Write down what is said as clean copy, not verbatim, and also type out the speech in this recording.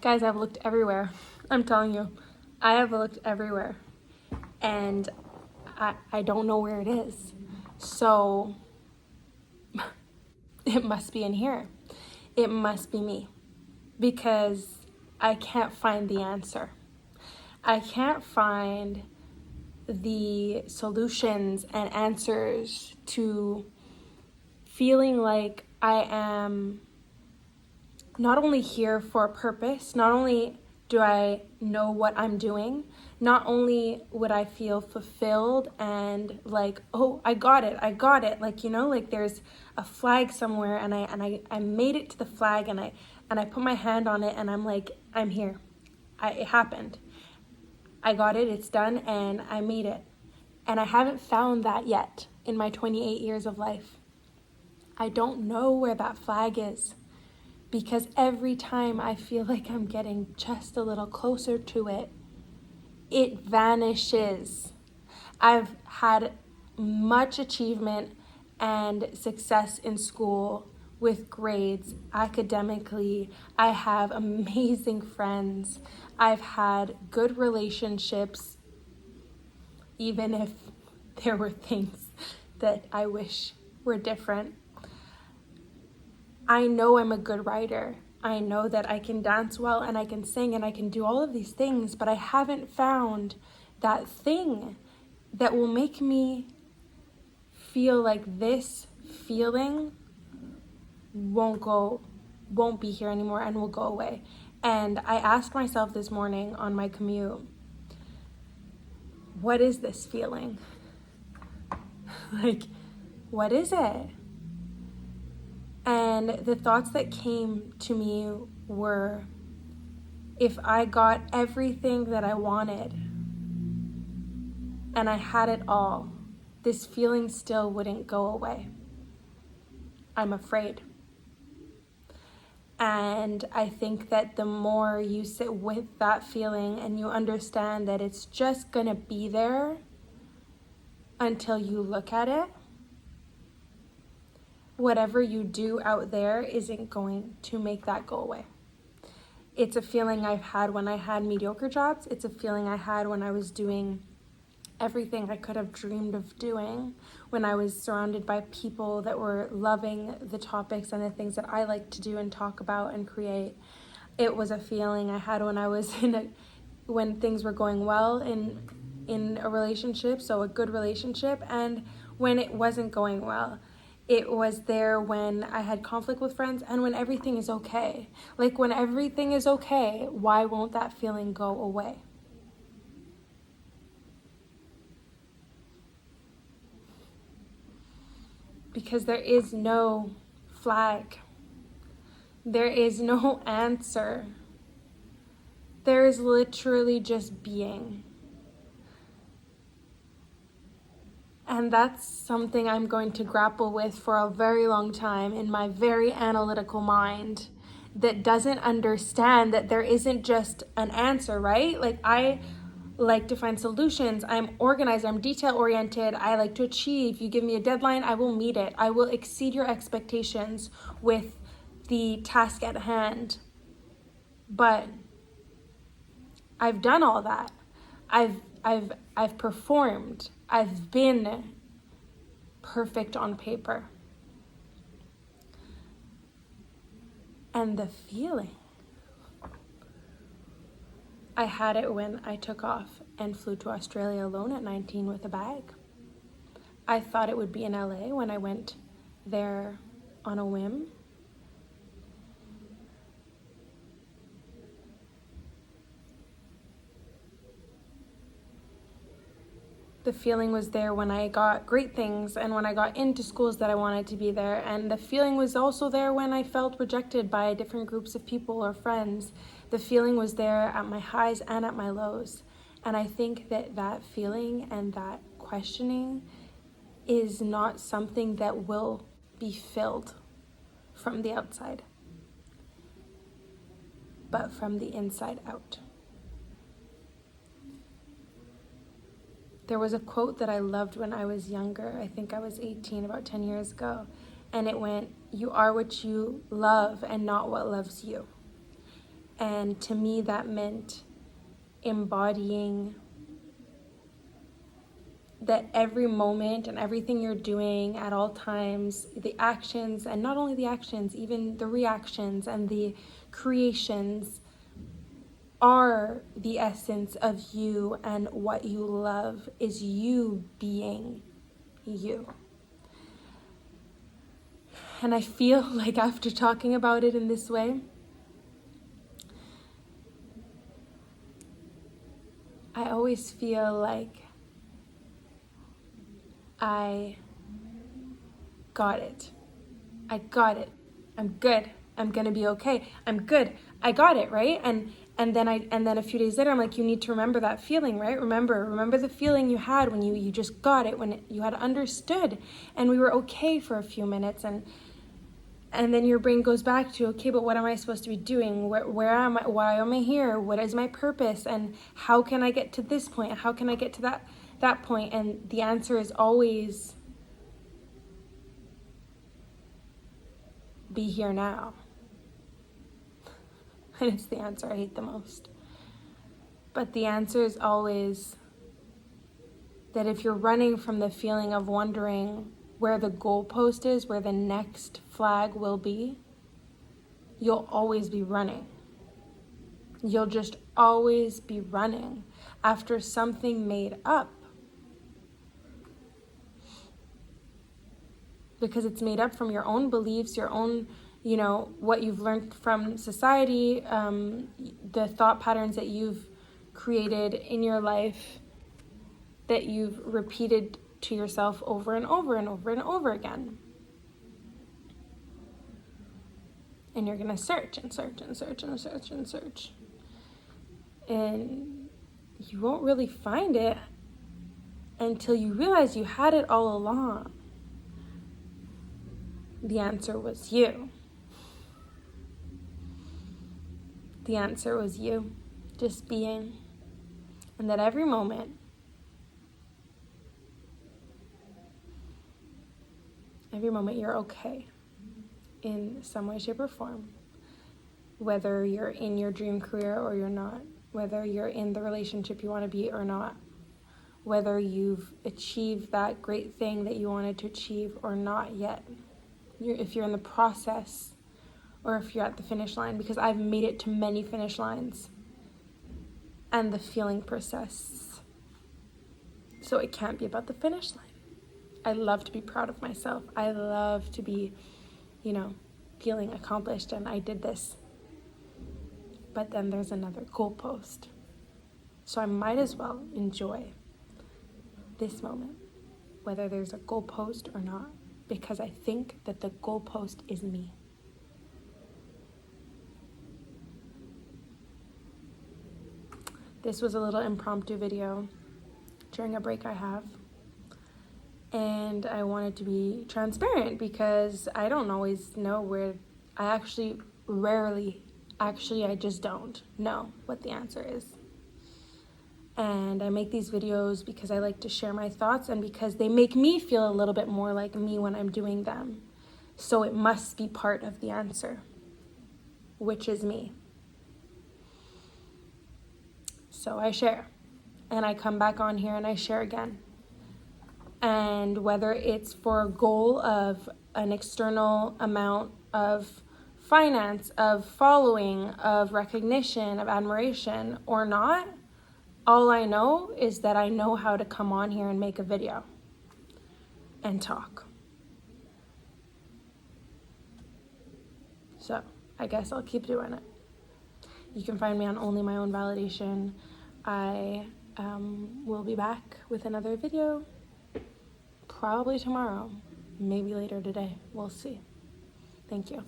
Guys, I've looked everywhere. I'm telling you, I have looked everywhere. And I don't know where it is. So it must be in here. It must be me. Because I can't find the answer. I can't find the solutions and answers to feeling like I am not only here for a purpose, not only do I know what I'm doing, not only would I feel fulfilled and like, oh, I got it. Like, you know, like there's a flag somewhere and I made it to the flag and I put my hand on it and I'm like, I'm here. It happened. I got it, it's done, and I made it. And I haven't found that yet in my 28 years of life. I don't know where that flag is. Because every time I feel like I'm getting just a little closer to it, it vanishes. I've had much achievement and success in school with grades, academically. I have amazing friends. I've had good relationships, even if there were things that I wish were different. I know I'm a good writer. I know that I can dance well and I can sing and I can do all of these things, but I haven't found that thing that will make me feel like this feeling won't be here anymore and will go away. And I asked myself this morning on my commute, what is this feeling? Like, what is it? And the thoughts that came to me were, if I got everything that I wanted and I had it all, this feeling still wouldn't go away. I'm afraid. And I think that the more you sit with that feeling and you understand that it's just gonna be there until you look at it, whatever you do out there isn't going to make that go away. It's a feeling I've had when I had mediocre jobs. It's a feeling I had when I was doing everything I could have dreamed of doing, when I was surrounded by people that were loving the topics and the things that I like to do and talk about and create. It was a feeling I had when I was when things were going well in a relationship, so a good relationship, and when it wasn't going well. It was there when I had conflict with friends and when everything is okay. Like, when everything is okay, why won't that feeling go away? Because there is no flag. There is no answer. There is literally just being. And that's something I'm going to grapple with for a very long time in my very analytical mind that doesn't understand that there isn't just an answer, right? Like, I like to find solutions. I'm organized. I'm detail oriented. I like to achieve. You give me a deadline, I will meet it. I will exceed your expectations with the task at hand. But I've done all that. I've performed. I've been perfect on paper. And the feeling, I had it when I took off and flew to Australia alone at 19 with a bag. I thought it would be in LA when I went there on a whim. The feeling was there when I got great things and when I got into schools that I wanted to be there. And the feeling was also there when I felt rejected by different groups of people or friends. The feeling was there at my highs and at my lows. And I think that that feeling and that questioning is not something that will be filled from the outside, but from the inside out. There was a quote that I loved when I was younger. I think I was 18, about 10 years ago. And it went, "You are what you love and not what loves you." And to me, that meant embodying that every moment and everything you're doing at all times, the actions, and not only the actions, even the reactions and the creations are the essence of you, and what you love is you being you. And I feel like after talking about it in this way, I always feel like I got it. I got it. I'm good. I'm gonna be okay. I'm good. I got it, right? And then a few days later, I'm like, you need to remember that feeling, right? Remember the feeling you had when you just got it, when you had understood, and we were okay for a few minutes, and then your brain goes back to, okay, but what am I supposed to be doing? Where am I? Why am I here? What is my purpose? And how can I get to this point? How can I get to that point? And the answer is always, be here now. And it's the answer I hate the most. But the answer is always that if you're running from the feeling of wondering where the goalpost is, where the next flag will be, you'll always be running. You'll just always be running after something made up. Because it's made up from your own beliefs, your own, what you've learned from society, the thought patterns that you've created in your life that you've repeated to yourself over and over and over and over again. And you're going to search and search and search and search and search. And you won't really find it until you realize you had it all along. The answer was you. The answer was you, just being. And that every moment, you're okay in some way, shape, or form. Whether you're in your dream career or you're not. Whether you're in the relationship you want to be or not. Whether you've achieved that great thing that you wanted to achieve or not yet. If you're in the process or if you're at the finish line, because I've made it to many finish lines and the feeling persists. So it can't be about the finish line. I love to be proud of myself. I love to be, feeling accomplished and I did this. But then there's another goalpost. So I might as well enjoy this moment, whether there's a goalpost or not. Because I think that the goalpost is me. This was a little impromptu video during a break I have. And I wanted to be transparent because I don't always know where, I just don't know what the answer is. And I make these videos because I like to share my thoughts and because they make me feel a little bit more like me when I'm doing them. So it must be part of the answer, which is me. So I share and I come back on here and I share again. And whether it's for a goal of an external amount of finance, of following, of recognition, of admiration or not, all I know is that I know how to come on here and make a video and talk. So I guess I'll keep doing it. You can find me on Only My Own Validation. I will be back with another video probably tomorrow, maybe later today. We'll see. Thank you.